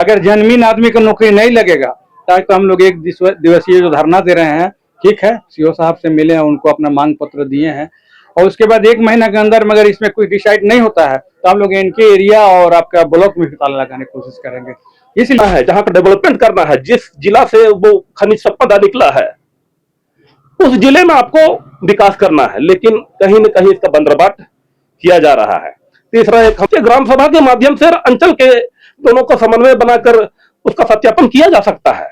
अगर जन्मीन आदमी को नौकरी नहीं लगेगा तो हम लोग एक दिवसीय जो धरना दे रहे हैं, ठीक है, सीओ साहब से मिले हैं, उनको अपना मांग पत्र दिए हैं और उसके बाद 1 महीना के अंदर मगर इसमें कोई डिसाइड नहीं होता है तो हम लोग इनके एरिया और आपका ब्लॉक में भी ताला लगाने की कोशिश करेंगे। इसलिए है जहां का डेवलपमेंट करना है, जिस जिला से वो खनिज संपदा निकला है उस जिले में आपको विकास करना है, लेकिन कहीं न कहीं इसका बंदरबाट किया जा रहा है। तीसरा, एक ग्राम सभा के माध्यम से अंचल के दोनों को समन्वय बनाकर उसका सत्यापन किया जा सकता है,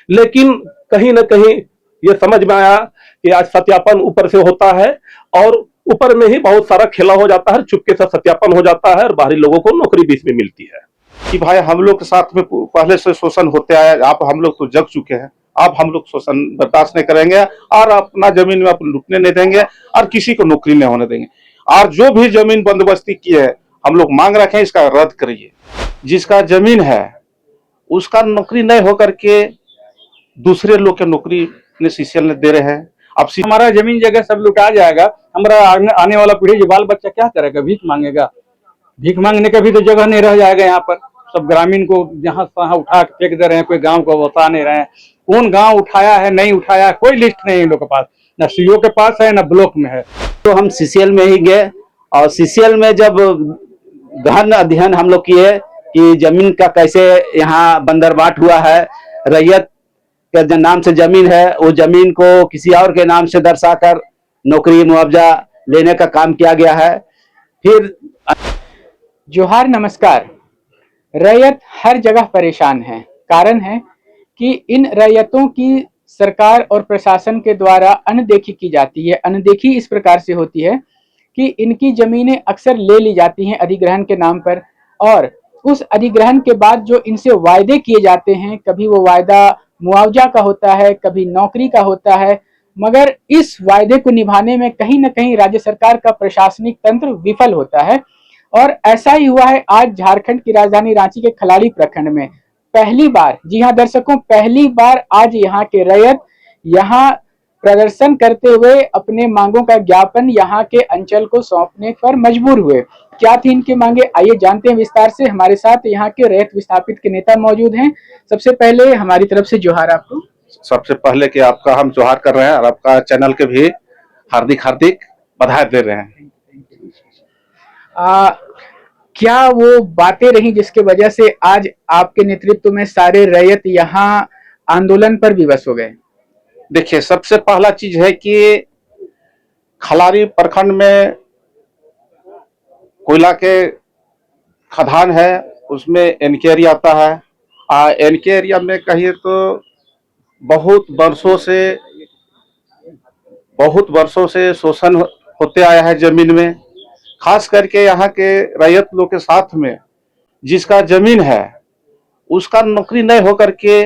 लेकिन कहीं न कहीं ये समझ में आया कि आज सत्यापन ऊपर से होता है और ऊपर में ही बहुत सारा खेला हो जाता है, चुपके से सत्यापन हो जाता है और बाहरी लोगों को नौकरी बीच में मिलती है कि भाई हम लोग के साथ में पहले से शोषण होते आए, आप हम लोग तो जग चुके हैं, अब हम लोग शोषण बर्दाश्त नहीं करेंगे और अपना जमीन में अपन लुटने नहीं देंगे और किसी को नौकरी नहीं होने देंगे। और जो भी जमीन बंदोबस्ती की है हम लोग मांग रखे हैं, इसका रद्द करिए। जिसका जमीन है उसका नौकरी नहीं होकर के दूसरे लोग के नौकरी सीसीएल ने दे रहे हैं। अब हमारा जमीन जगह सब लुटा जाएगा, हमारा आने वाला पीढ़ी जो बाल बच्चा क्या करेगा, भीख मांगेगा। भीख मांगने का भी तो जगह नहीं रह जाएगा। यहाँ पर सब ग्रामीण को जहाँ तहाँ उठा के फेंक दे रहे हैं, कोई गांव को बता नहीं रहे हैं कौन गांव उठाया है नहीं उठाया, कोई लिस्ट नहीं इन लोग के पास, न सीओ के पास है न ब्लॉक में है। तो हम सीसीएल में ही गए और सीसीएल में जब गहन अध्ययन हम लोग किए कि जमीन का कैसे यहाँ बंदरबाट हुआ है, रैयत के नाम से जमीन है वो जमीन को किसी और के नाम से दर्शाकर नौकरी मुआवजा लेने का काम किया गया है। फिर जोहार नमस्कार। रैयत हर जगह परेशान है। कारण है कि इन रैयतों की सरकार और प्रशासन के द्वारा अनदेखी की जाती है। अनदेखी इस प्रकार से होती है कि इनकी जमीनें अक्सर ले ली जाती हैं अधिग्रहण के नाम पर, और उस अधिग्रहण के बाद जो इनसे वायदे किए जाते हैं, कभी वो वायदा मुआवजा का होता है, कभी नौकरी का होता है, मगर इस वायदे को निभाने में कहीं न कहीं राज्य सरकार का प्रशासनिक तंत्र विफल होता है। और ऐसा ही हुआ है आज झारखंड की राजधानी रांची के खलाड़ी प्रखंड में पहली बार, जी हां दर्शकों, पहली बार आज यहाँ के रैयत यहाँ प्रदर्शन करते हुए अपने मांगों का ज्ञापन यहाँ के अंचल को सौंपने पर मजबूर हुए। क्या थी इनकी मांगे, आइए जानते हैं विस्तार से। हमारे साथ यहाँ के रैयत विस्थापित के नेता मौजूद हैं। सबसे पहले हमारी तरफ से जोहार आपको। सबसे पहले कि आपका हम जोहार कर रहे हैं और आपका चैनल के भी हार्दिक हार्दिक बधाई दे रहे हैं। क्या वो बातें रही जिसके वजह से आज आपके नेतृत्व में सारे रैयत यहाँ आंदोलन पर विवश हो गए? देखिए, सबसे पहला चीज है कि खलारी प्रखंड में कोयला के खदान है, उसमें एनके एरिया आता है। एनके एरिया में कहिए तो बहुत वर्षों से शोषण होते आया है जमीन में। खास करके यहाँ के रैयत लोग के साथ में जिसका जमीन है उसका नौकरी नहीं होकर के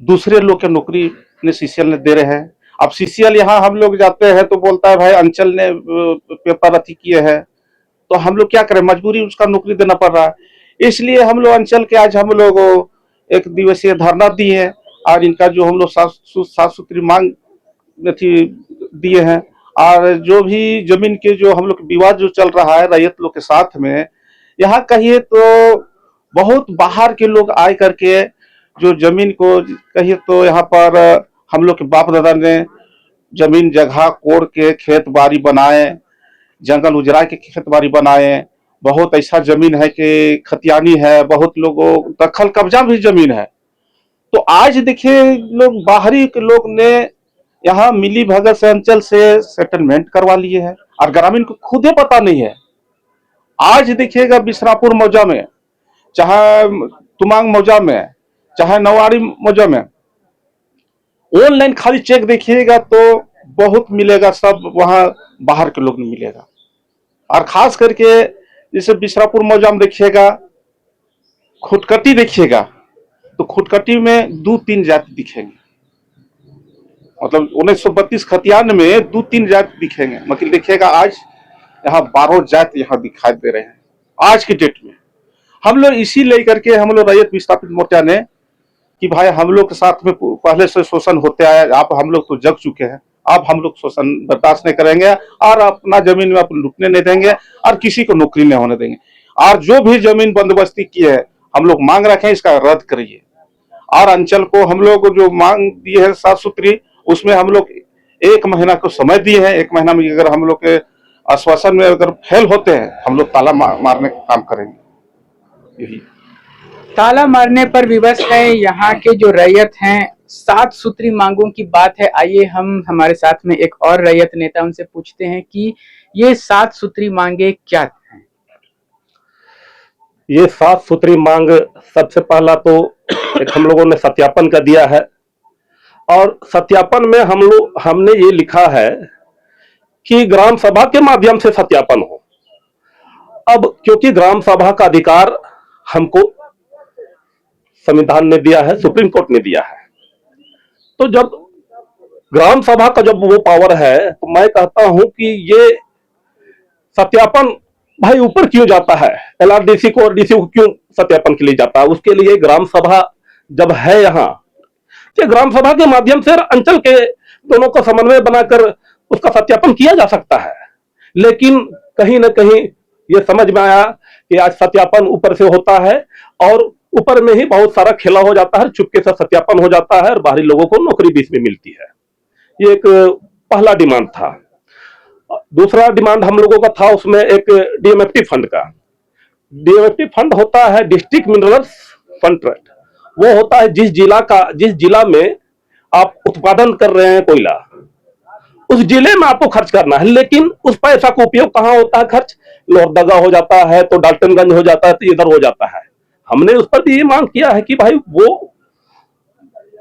दूसरे लोग के नौकरी सीसीएल ने दे रहे हैं। अब सीसीएल यहाँ हम लोग जाते हैं तो बोलता है भाई अंचल ने पेपर अथी किए हैं, तो हम लोग क्या करें, मजबूरी उसका नौकरी देना पड़ रहा है। इसलिए हम लोग अंचल के आज हम लोग एक दिवसीय धरना दिए और इनका जो हम लोग साफ सुथरी मांग दिए हैं। और जो भी जमीन के जो हम लोग विवाद जो चल रहा है रैयत लोग के साथ में, यहाँ कहिए तो बहुत बाहर के लोग आए करके जो जमीन को कहिए तो यहाँ पर हम लोग के बाप दादा ने जमीन जगह कोड़ के खेत बाड़ी बनाए, जंगल उजरा के खेत बाड़ी बनाए। बहुत ऐसा जमीन है कि खतियानी है, बहुत लोगों दखल कब्जा भी जमीन है। तो आज देखिए लोग बाहरी के लोग ने यहाँ मिली भगत से अंचल से सेटलमेंट करवा लिए हैं और ग्रामीण को खुद ही पता नहीं है। आज देखिएगा बिशरापुर मौजा में, चाहे तुमांग मौजा में, चाहे नवाड़ी मौजा में, ऑनलाइन खाली चेक देखिएगा तो बहुत मिलेगा, सब वहां बाहर के लोग नहीं मिलेगा। और खास करके जैसे बिशरापुर मौजा में देखिएगा, खुटकटी देखिएगा तो खुटकटी में 2-3 जाति दिखेंगे, मतलब 1932 खतियान में 2-3 जाति दिखेंगे, मतलब देखिएगा आज यहाँ 12 जाति यहाँ दिखाई दे रहे हैं आज की डेट में। हम लोग इसी लेकर के हम लोग रैयत विस्थापित मोर्चा ने कि भाई हम लोग के साथ में पहले से शोषण होते आए, आप हम लोग तो जग चुके हैं, अब हम लोग शोषण बर्दाश्त नहीं करेंगे और अपना जमीन में अपन लुटने नहीं देंगे और किसी को नौकरी नहीं होने देंगे। और जो भी जमीन बंदोबस्ती की है हम लोग मांग रखे हैं, इसका रद्द करिए। और अंचल को हम लोग जो मांग दी है साफ सुथरी, उसमें हम लोग 1 महीना को समय दिए हैं। 1 महीना में अगर हम लोग के आश्वासन में अगर फेल होते हैं, हम लोग ताला मारने का काम करेंगे। यही ताला मारने पर विवश है यहाँ के जो रैयत हैं। 7 सूत्री मांगों की बात है। आइए हम हमारे साथ में एक और रैयत नेता, उनसे पूछते हैं कि ये 7 सूत्री मांगे क्या हैं। ये 7 सूत्री मांग, सबसे पहला तो एक हम लोगों ने सत्यापन का दिया है, और सत्यापन में हमने ये लिखा है कि ग्राम सभा के माध्यम से सत्यापन हो। अब क्योंकि ग्राम सभा का अधिकार हमको संविधान ने दिया है, सुप्रीम कोर्ट ने दिया है, तो जब ग्राम सभा का जब वो पावर है, तो मैं कहता हूं कि ये सत्यापन भाई ऊपर क्यों जाता है, एलआरडीसी को और डीसी को क्यों सत्यापन के लिए जाता है? उसके लिए ग्राम सभा जब है यहाँ, तो ग्राम सभा के माध्यम से अंचल के दोनों का समन्वय बनाकर उसका सत्यापन किया जा सकता है। लेकिन कहीं ना कहीं ये समझ में आया कि आज सत्यापन ऊपर से होता है और ऊपर में ही बहुत सारा खेला हो जाता है, चुपके से सत्यापन हो जाता है और बाहरी लोगों को नौकरी बीच में मिलती है। ये एक पहला डिमांड था। दूसरा डिमांड हम लोगों का था उसमें एक डीएमएफटी फंड का। डीएमएफटी फंड होता है डिस्ट्रिक्ट मिनरल्स फंड ट्रस्ट। वो होता है जिस जिला में आप उत्पादन कर रहे हैं कोयला, उस जिले में आपको खर्च करना है। लेकिन उस पैसा का उपयोग कहाँ होता है? खर्च लोहरदगा हो जाता है, तो डाल्टनगंज हो जाता है, तो इधर हो जाता है। हमने उस पर भी ये मांग किया है कि भाई वो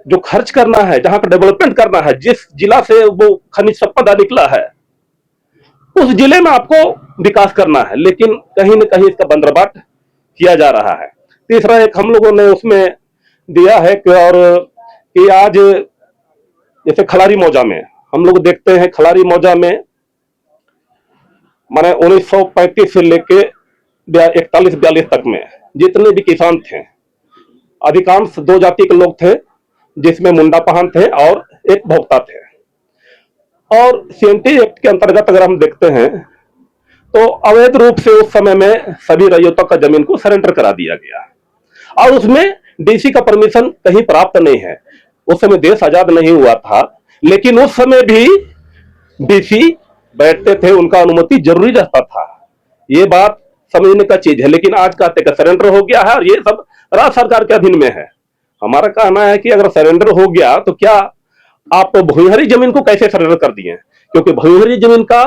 जो खर्च करना है, जहां पर डेवलपमेंट करना है, जिस जिला से वो खनिज संपदा निकला है, उस जिले में आपको विकास करना है। लेकिन कहीं ना कहीं इसका बंदरबाट किया जा रहा है। तीसरा एक हम लोगों ने उसमें दिया है कि और कि आज जैसे खलारी मौजा में हम लोग देखते हैं, खलारी मौजा में माने 1935 से लेके 41-42 तक में जितने भी किसान थे, अधिकांश 2 जाति के लोग थे, जिसमें मुंडा पहान थे और एक भोक्ता थे। और सीएनटी एक्ट के अंतर्गत अगर हम देखते हैं तो अवैध रूप से उस समय में सभी रैयतों का जमीन को सरेंडर करा दिया गया, और उसमें डीसी का परमिशन कहीं प्राप्त नहीं है। उस समय देश आजाद नहीं हुआ था, लेकिन उस समय भी डीसी बैठते थे, उनका अनुमति जरूरी रहता था। ये बात समझने का चीज है। लेकिन आज कहते हैं सरेंडर हो गया है और ये सब राज्य सरकार के अधीन में है। हमारा कहना है कि अगर सरेंडर हो गया तो क्या आप भूमिहरी जमीन को कैसे सरेंडर कर दिए? क्योंकि भूमिहरी जमीन का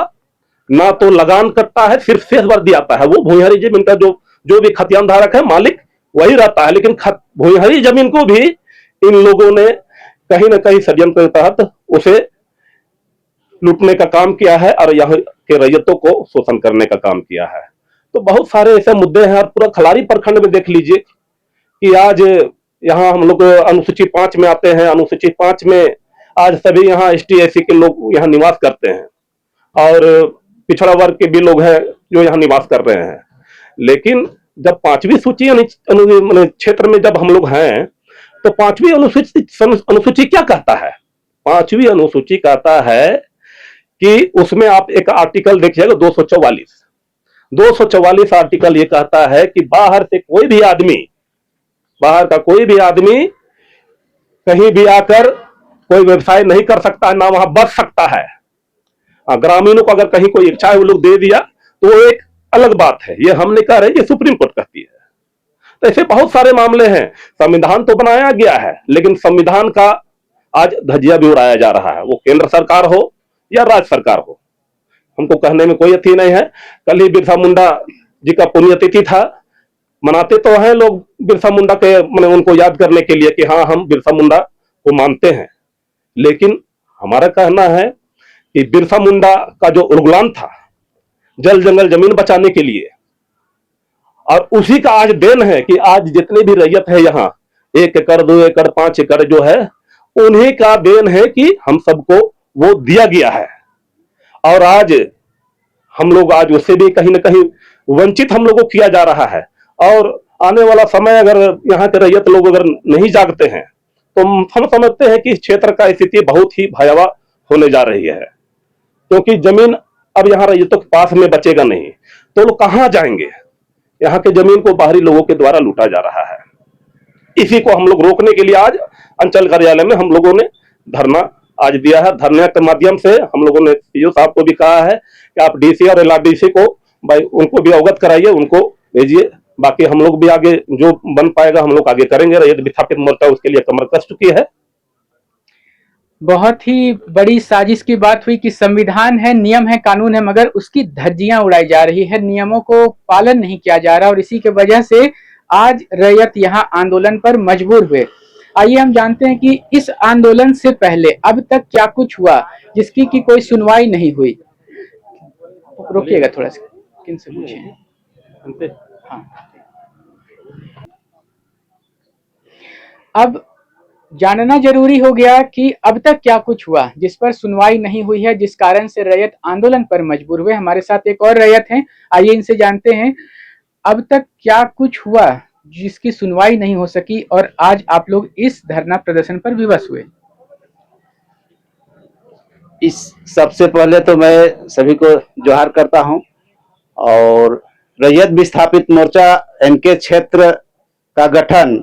ना तो लगान कटता है, सिर्फ शेष वर्दी आता है। वो भूमिहरी जमीन का जो भी खतियान धारक है, मालिक वही रहता है। लेकिन भूमिहरी जमीन को भी इन लोगों ने कहीं ना कहीं षड्यंत्र के तहत उसे लूटने का काम किया है और यहाँ के रैयतों को शोषण करने का काम किया है। तो बहुत सारे ऐसे मुद्दे हैं। और पूरा खलारी प्रखंड में देख लीजिए कि आज यहाँ हम लोग अनुसूची 5 में आते हैं। अनुसूची 5 में आज सभी यहाँ एसटी एससी के लोग यहाँ निवास करते हैं, और पिछड़ा वर्ग के भी लोग हैं जो यहाँ निवास कर रहे हैं। लेकिन जब 5वीं सूची क्षेत्र में जब हम लोग हैं, तो 5वीं अनुसूची क्या कहता है? 5वीं अनुसूची कहता है कि उसमें आप एक आर्टिकल देखिएगा 244 आर्टिकल ये कहता है कि बाहर से कोई भी आदमी, बाहर का कोई भी आदमी कहीं भी आकर कोई व्यवसाय नहीं कर सकता है, ना वहां बस सकता है। ग्रामीणों को अगर कहीं कोई इच्छा है वो लोग दे दिया तो वो एक अलग बात है। ये हम नहीं कह रहे, ये सुप्रीम कोर्ट कहती है। तो ऐसे बहुत सारे मामले हैं। संविधान तो बनाया गया है, लेकिन संविधान का आज धज्जिया भी उड़ाया जा रहा है, वो केंद्र सरकार हो या राज्य सरकार हो। हमको कहने में कोई अथी नहीं है। कल ही बिरसा मुंडा जी का पुण्यतिथि था। मनाते तो हैं लोग बिरसा मुंडा के, उनको याद करने के लिए कि हाँ हम बिरसा मुंडा को मानते हैं। लेकिन हमारा कहना है कि बिरसा मुंडा का जो उर्गुलान था जल जंगल जमीन बचाने के लिए, और उसी का आज देन है कि आज जितने भी रैयत है यहाँ 1 एकड़ 2 एकड़ 5 एकड़ जो है, उन्हीं का देन है कि हम सबको वो दिया गया है। और आज हम लोग आज उससे भी कहीं ना कहीं वंचित हम लोगों को किया जा रहा है। और आने वाला समय अगर यहाँ के रैयत लोग अगर नहीं जागते हैं तो हम समझते हैं कि इस क्षेत्र का स्थिति बहुत ही भयावह होने जा रही है। क्योंकि जमीन अब यहाँ रैयतों के पास में बचेगा नहीं, तो लोग कहाँ जाएंगे? यहाँ के जमीन को बाहरी लोगों के द्वारा लूटा जा रहा है। इसी को हम लोग रोकने के लिए आज अंचल कार्यालय में हम लोगों ने धरना आज दिया है। धरने के माध्यम से हम लोगों ने सीओ साहब को भी कहा है कि आप डीसी और एलआरडीसी को भाई उनको भी अवगत कराइए, उनको भेजिए। बाकी हम लोग भी आगे जो बन पाएगा हम लोग आगे करेंगे। रैयत विस्थापित मोर्चा उसके लिए कमर कस चुकी है। बहुत ही बड़ी साजिश की बात हुई कि संविधान है, नियम है, कानून है, मगर उसकी धज्जियां उड़ाई जा रही है, नियमों को पालन नहीं किया जा रहा और इसी के वजह से आज रैयत यहां आंदोलन पर मजबूर हुए। आइए हम जानते हैं कि इस आंदोलन से पहले अब तक क्या कुछ हुआ जिसकी की कोई सुनवाई नहीं हुई। रोकिएगा थोड़ा सा, किनसे पूछे। हाँ, अब जानना जरूरी हो गया कि अब तक क्या कुछ हुआ जिस पर सुनवाई नहीं हुई है, जिस कारण से रैयत आंदोलन पर मजबूर हुए। हमारे साथ एक और रैयत हैं, आइए इनसे जानते हैं अब तक क्या कुछ हुआ जिसकी सुनवाई नहीं हो सकी और आज आप लोग इस धरना प्रदर्शन पर विवश हुए। इस सबसे पहले तो मैं सभी को जोहार करता हूं और रैयत विस्थापित मोर्चा एनके क्षेत्र का गठन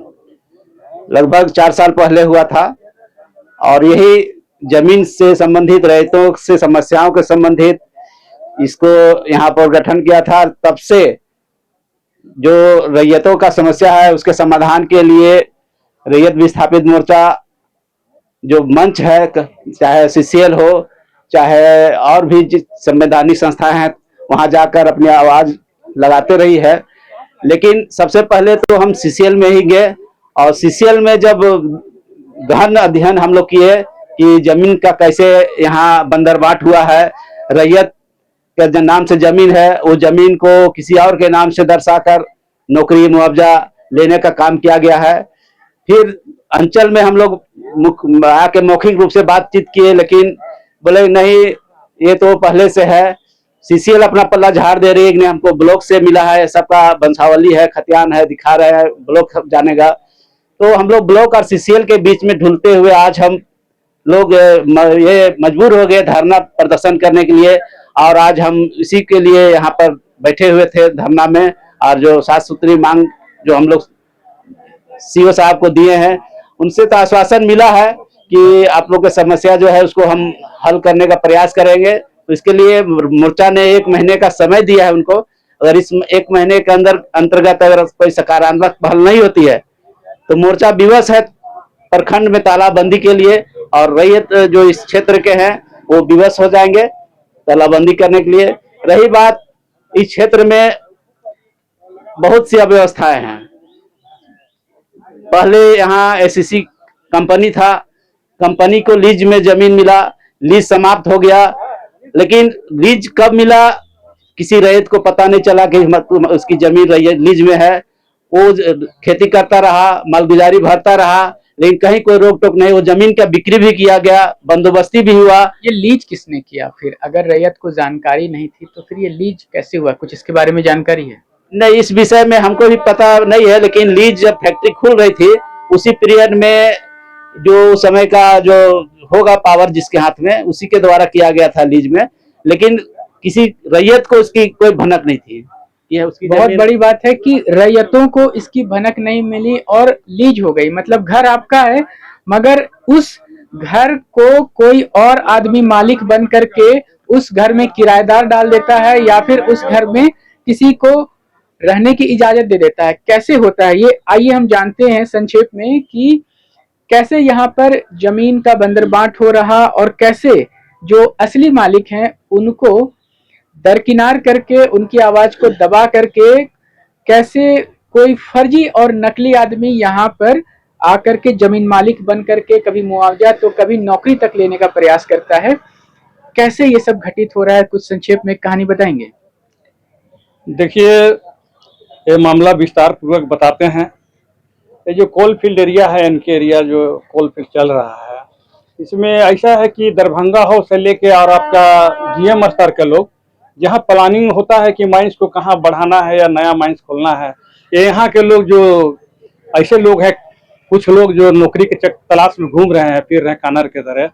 लगभग 4 साल पहले हुआ था और यही जमीन से संबंधित, रैयतों से समस्याओं के संबंधित इसको यहाँ पर गठन किया था। तब से जो रैयतों का समस्या है उसके समाधान के लिए रैयत विस्थापित मोर्चा जो मंच है, चाहे सीसीएल हो चाहे और भी जिस संवैधानिक संस्थाएं हैं, वहां जाकर अपनी आवाज लगाते रही है। लेकिन सबसे पहले तो हम सीसीएल में ही गए और सीसीएल में जब गहन अध्ययन हम लोग किए कि जमीन का कैसे यहाँ बंदरबाट हुआ है, रैयत के जो नाम से जमीन है वो जमीन को किसी और के नाम से दर्शाकर नौकरी मुआवजा लेने का काम किया गया है। फिर अंचल में हम लोग आके मौखिक रूप से बातचीत किए, लेकिन बोले नहीं ये तो पहले से है। सीसीएल अपना पल्ला झाड़ दे रही है, हमको ब्लॉक से मिला है, सबका वंशावली है, खतियान है, दिखा रहे हैं, ब्लॉक सब जानेगा। तो हम लोग ब्लॉक और सीसीएल के बीच में ढूंढते हुए आज हम लोग ये मजबूर हो गए धरना प्रदर्शन करने के लिए और आज हम इसी के लिए यहाँ पर बैठे हुए थे धरना में। और जो 7 सूत्री मांग जो हम लोग सीओ साहब को दिए हैं उनसे तो आश्वासन मिला है कि आप लोग की समस्या जो है उसको हम हल करने का प्रयास करेंगे। तो इसके लिए मोर्चा ने 1 महीने का समय दिया है उनको। अगर इस 1 महीने के अंतर्गत अगर कोई सकारात्मक पहल नहीं होती है तो मोर्चा विवश है प्रखंड में तालाबंदी के लिए और रैयत जो इस क्षेत्र के हैं वो विवश हो जाएंगे तालाबंदी करने के लिए। रही बात इस क्षेत्र में बहुत सी अव्यवस्थाएं हैं। पहले यहाँ एससीसी कंपनी था, कंपनी को लीज में जमीन मिला, लीज समाप्त हो गया, लेकिन लीज कब मिला किसी रैयत को पता नहीं चला कि उसकी जमीन लीज में है। वो खेती करता रहा, मालगुजारी भरता रहा, लेकिन कहीं कोई रोक टोक नहीं। वो जमीन का बिक्री भी किया गया, बंदोबस्ती भी हुआ। ये लीज किसने किया फिर? अगर रैयत को जानकारी नहीं थी तो फिर ये लीज कैसे हुआ? कुछ इसके बारे में जानकारी है? नहीं, इस विषय में हमको भी पता नहीं है, लेकिन लीज जब फैक्ट्री खुल रही थी उसी पीरियड में जो समय का जो होगा पावर जिसके हाथ में उसी के द्वारा किया गया था लीज में, लेकिन किसी रैयत को उसकी कोई भनक नहीं थी। ये उसकी बहुत बड़ी बात है कि रैयतों को इसकी भनक नहीं मिली और लीज हो गई। मतलब घर आपका है मगर उस घर को कोई और आदमी मालिक बन करके उस घर में किराएदार डाल देता है या फिर उस घर में किसी को रहने की इजाजत दे देता है। कैसे होता है ये? आइए हम जानते हैं संक्षेप में कि कैसे यहाँ पर जमीन का बंदरबाट हो रहा और कैसे जो असली मालिक हैं उनको दरकिनार करके उनकी आवाज को दबा करके कैसे कोई फर्जी और नकली आदमी यहाँ पर आकर के जमीन मालिक बन करके कभी मुआवजा तो कभी नौकरी तक लेने का प्रयास करता है। कैसे ये सब घटित हो रहा है, कुछ संक्षेप में कहानी बताएंगे? देखिए, ये मामला विस्तार पूर्वक बताते हैं। ये जो कोल फील्ड एरिया है, इनके एरिया जो कोल फील्ड चल रहा है, इसमें ऐसा है कि दरभंगा हाउस से लेके और आपका जीएम स्तर के लोग जहाँ प्लानिंग होता है कि माइंस को कहाँ बढ़ाना है या नया माइंस खोलना है, ये यहाँ के लोग जो ऐसे लोग हैं, कुछ लोग जो नौकरी के तलाश में घूम रहे हैं, फिर रहे कानर के तरह,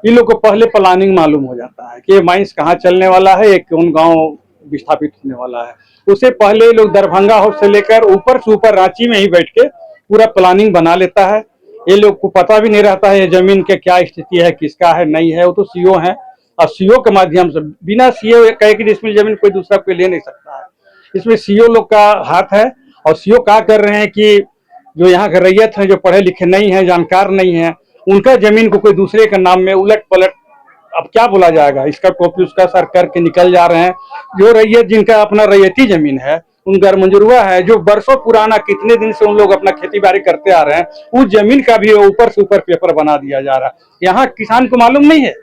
इन लोग को पहले प्लानिंग मालूम हो जाता है कि ये माइंस कहाँ चलने वाला है, एक कौन गांव विस्थापित होने वाला है। उससे पहले ये लोग दरभंगा हाउस से लेकर ऊपर से ऊपर रांची में ही बैठ के पूरा प्लानिंग बना लेता है। ये लोग को पता भी नहीं रहता है ये जमीन के क्या स्थिति है, किसका है, नहीं है। वो तो सीओ है और सीओ के माध्यम से, बिना सीओ कहे कि इसमें जमीन कोई दूसरा कोई ले नहीं सकता है। इसमें सीओ लोग का हाथ है। और सीओ क्या कर रहे हैं कि जो यहाँ के रैयत हैं, जो पढ़े लिखे नहीं है, जानकार नहीं है, उनका जमीन को कोई दूसरे के नाम में उलट पलट, अब क्या बोला जाएगा, इसका कॉपी उसका सर करके निकल जा रहे हैं। जो रैयत जिनका अपना रैयती जमीन है, उनका मंजूरवा है, जो बरसों पुराना कितने दिन से उन लोग अपना खेती बाड़ी करते आ रहे हैं, उस जमीन का भी ऊपर से ऊपर पेपर बना दिया जा रहा है। यहाँ किसान को मालूम नहीं है।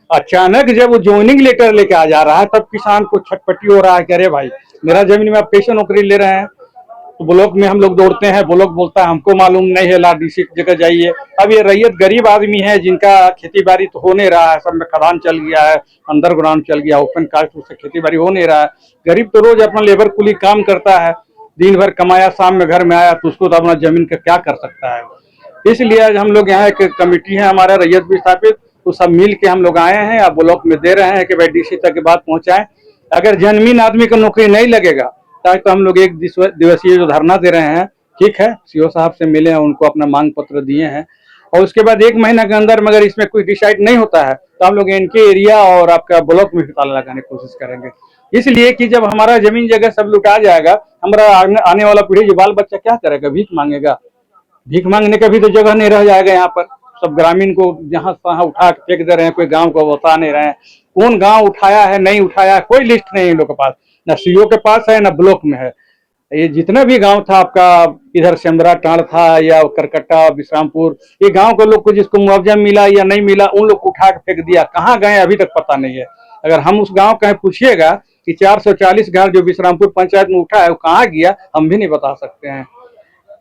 अचानक जब वो ज्वाइनिंग लेटर लेके आ जा रहा है, तब किसान को छटपटी हो रहा है कि अरे भाई, मेरा जमीन में आप कैसे नौकरी ले रहे हैं। तो ब्लॉक में हम लोग दौड़ते हैं, ब्लॉक बोलता है हमको मालूम नहीं है, ला डीसी की जगह जाइए। अब ये रैयत गरीब आदमी है जिनका खेती बाड़ी तो हो नहीं रहा है, सब में खदान चल गया है, अंडरग्राउंड चल गया, ओपन कास्ट, उससे खेती बाड़ी हो नहीं रहा है। गरीब तो रोज अपना लेबर कुली काम करता है, दिन भर कमाया, शाम में घर में आया, तो उसको तो अपना जमीन का क्या कर सकता है। इसलिए आज हम लोग यहाँ एक कमेटी है हमारा रैयत विस्थापित, तो सब मिल के हम लोग आए हैं, अब ब्लॉक में दे रहे हैं कि भाई डीसी तक की बात पहुंचाएं। अगर जमीन आदमी को नौकरी नहीं लगेगा तो हम लोग एक दिवसीय जो धरना दे रहे हैं, ठीक है, सीओ साहब से मिले हैं, उनको अपना मांग पत्र दिए हैं। और उसके बाद 1 महीना के अंदर मगर इसमें कोई डिसाइड नहीं होता है तो हम लोग इनके एरिया और आपका ब्लॉक में भी ताला लगाने की कोशिश करेंगे। इसलिए कि जब हमारा जमीन जगह सब लुटा जाएगा, हमारा आने वाला पीढ़ी, जो बाल बच्चा क्या करेगा, भीख मांगेगा। भीख मांगने का भी तो जगह नहीं रह जाएगा। यहाँ पर सब ग्रामीण को जहाँ तहाँ उठा के फेंक दे रहे हैं, कोई गांव को बता नहीं रहे हैं। कौन गांव उठाया है, नहीं उठाया है, कोई लिस्ट नहीं है इन लोग के पास, ना सीओ के पास है, ना ब्लॉक में है। ये जितना भी गांव था आपका, इधर सेमरा टाड़ था या करकट्टा, विश्रामपुर, ये गांव के लोग को जिसको मुआवजा मिला या नहीं मिला, उन लोग को उठा के फेंक दिया। कहाँ गए अभी तक पता नहीं है। अगर हम उस गांव का पूछिएगा कि 440 घर जो विश्रामपुर पंचायत में उठा है वो कहाँ गया, हम भी नहीं बता सकते हैं।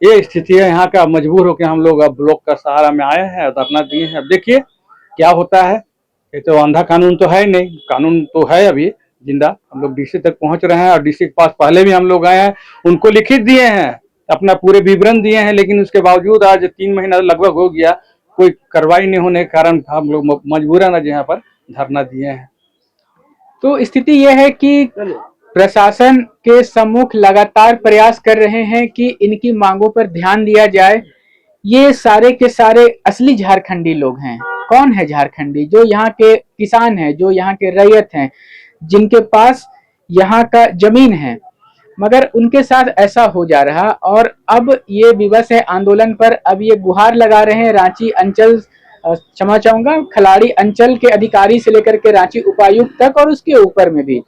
ये स्थिति है यहाँ का। मजबूर होकर हम लोग अब ब्लॉक का सहारा में आए हैं, धरना दिए हैं। अब देखिए क्या होता है। ये तो अंधा कानून तो है नहीं, कानून तो है अभी जिंदा। हम लोग डीसी तक पहुंच रहे हैं और डीसी के पास पहले भी हम लोग आए हैं, उनको लिखित दिए हैं, अपना पूरे विवरण दिए हैं, लेकिन उसके बावजूद आज 3 महीना लगभग हो गया, कोई कार्रवाई नहीं होने के कारण हम लोग मजबूरन आज यहाँ पर धरना दिए हैं। तो स्थिति यह है कि प्रशासन के सम्मुख लगातार प्रयास कर रहे हैं कि इनकी मांगों पर ध्यान दिया जाए। ये सारे के सारे असली झारखंडी लोग हैं। कौन है झारखंडी? जो यहाँ के किसान हैं, जो यहाँ के रैयत हैं, जिनके पास यहाँ का जमीन है, मगर उनके साथ ऐसा हो जा रहा। और अब ये विवश है आंदोलन पर। अब ये गुहार लगा रहे हैं रांची अंचल, क्षमा चाहूंगा, खलाड़ी अंचल के अधिकारी से लेकर के रांची उपायुक्त तक और उसके ऊपर में भी।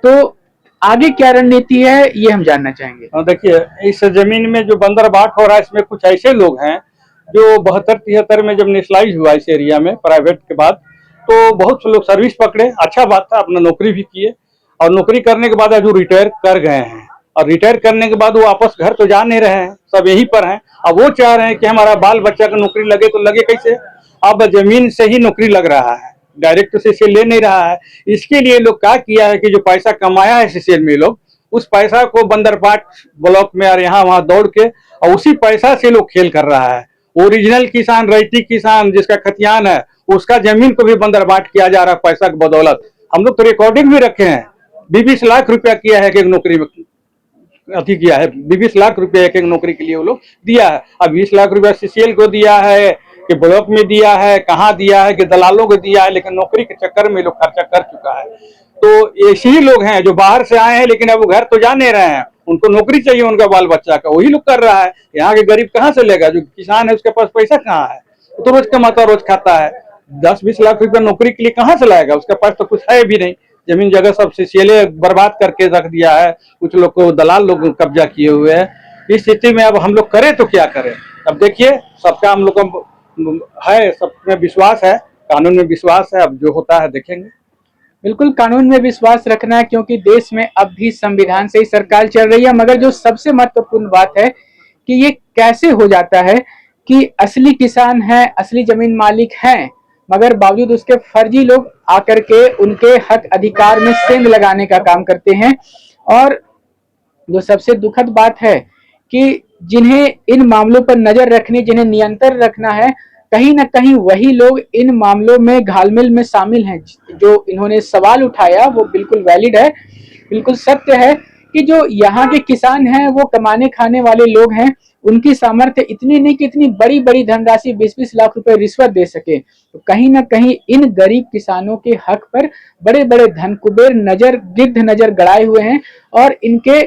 तो आगे क्या रणनीति है ये हम जानना चाहेंगे। देखिए, इस जमीन में जो बंदरबाट हो रहा है, इसमें कुछ ऐसे लोग हैं जो 72-73 में जब नेशनलाइज हुआ इस एरिया में प्राइवेट के बाद, तो बहुत से लोग सर्विस पकड़े, अच्छा बात था, अपना नौकरी भी किए और नौकरी करने के बाद आज वो रिटायर कर गए हैं। और रिटायर करने के बाद वो वापस घर तो जा नहीं रहे हैं, सब यहीं पर हैं। अब वो चाह रहे हैं कि हमारा बाल बच्चा का नौकरी लगे, तो लगे कैसे? अब जमीन से ही नौकरी लग रहा है, डायरेक्ट से सीसीएल ले नहीं रहा है। इसके लिए लोग क्या किया है कि जो पैसा कमाया है सीसीएल में लोग, उस पैसा को बंदरबाट ब्लॉक में और यहाँ वहां दौड़ के और उसी पैसा से लोग खेल कर रहा है। ओरिजिनल किसान, रैयती किसान जिसका खतियान है, उसका जमीन को भी बंदरबाट किया जा रहा है पैसा की बदौलत। हम लोग तो रिकॉर्डिंग भी रखे हैं। 20 लाख रुपया किया है, एक नौकरी में अति किया है, 20 लाख रुपया एक नौकरी के लिए वो लोग दिया है। अब 20 लाख रुपया सीसीएल को दिया है कि ब्लॉक में दिया है, कहाँ दिया है कि दलालों को दिया है, लेकिन नौकरी के चक्कर में लोग खर्चा कर चुका है। तो ऐसे ही लोग हैं जो बाहर से आए हैं, लेकिन अब वो घर तो जा नहीं रहे हैं, उनको नौकरी चाहिए उनका बाल बच्चा का, वही लोग कर रहा है। यहाँ के गरीब कहाँ से लेगा? जो किसान है उसके पास पैसा कहाँ है? वो तो रोज कमाता रोज खाता है। 10-20 लाख रुपया नौकरी के लिए कहाँ से लाएगा? उसके पास तो कुछ है भी नहीं। जमीन जगह सब सीसीएल बर्बाद करके रख दिया है, कुछ लोग को दलाल लोग कब्जा किए हुए हैं। इस स्थिति में अब हम लोग करें तो क्या करें? अब देखिए, सबका हम लोग को है, सब में विश्वास है, कानून में विश्वास है, अब जो होता है देखेंगे। बिल्कुल कानून में विश्वास रखना है, क्योंकि देश में अब भी संविधान से ही सरकार चल रही है। मगर जो सबसे महत्वपूर्ण बात है कि ये कैसे हो जाता है कि असली किसान है, असली जमीन मालिक हैं, मगर बावजूद उसके फर्जी लोग आकर के उनके हक अधिकार में सेंध लगाने का काम करते हैं। और जो सबसे दुखद बात है कि जिन्हें इन मामलों पर नजर रखनी, जिन्हें नियंत्रण रखना है, कहीं ना कहीं वही लोग इन मामलों में घालमेल में शामिल हैं। जो इन्होंने सवाल उठाया वो बिल्कुल वैलिड है, बिल्कुल सत्य है कि जो यहाँ के किसान हैं वो कमाने खाने वाले लोग हैं, उनकी सामर्थ्य इतनी नहीं कि इतनी बड़ी बड़ी धनराशि 20-20 लाख रुपए रिश्वत दे सके। तो कहीं ना कहीं इन गरीब किसानों के हक पर बड़े बड़े धन कुबेर नजर गिद्ध नजर गड़ाए हुए हैं और इनके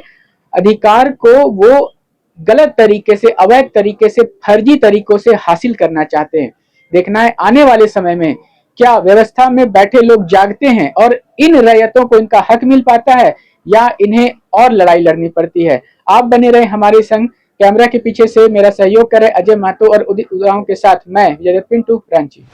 अधिकार को वो गलत तरीके से, अवैध तरीके से, फर्जी तरीकों से हासिल करना चाहते हैं। देखना है आने वाले समय में क्या व्यवस्था में बैठे लोग जागते हैं और इन रैयतों को इनका हक मिल पाता है या इन्हें और लड़ाई लड़नी पड़ती है। आप बने रहे हमारे संग। कैमरा के पीछे से मेरा सहयोग करे अजय महतो और उदित उरांव के साथ मैं विजय पिंटू रांची।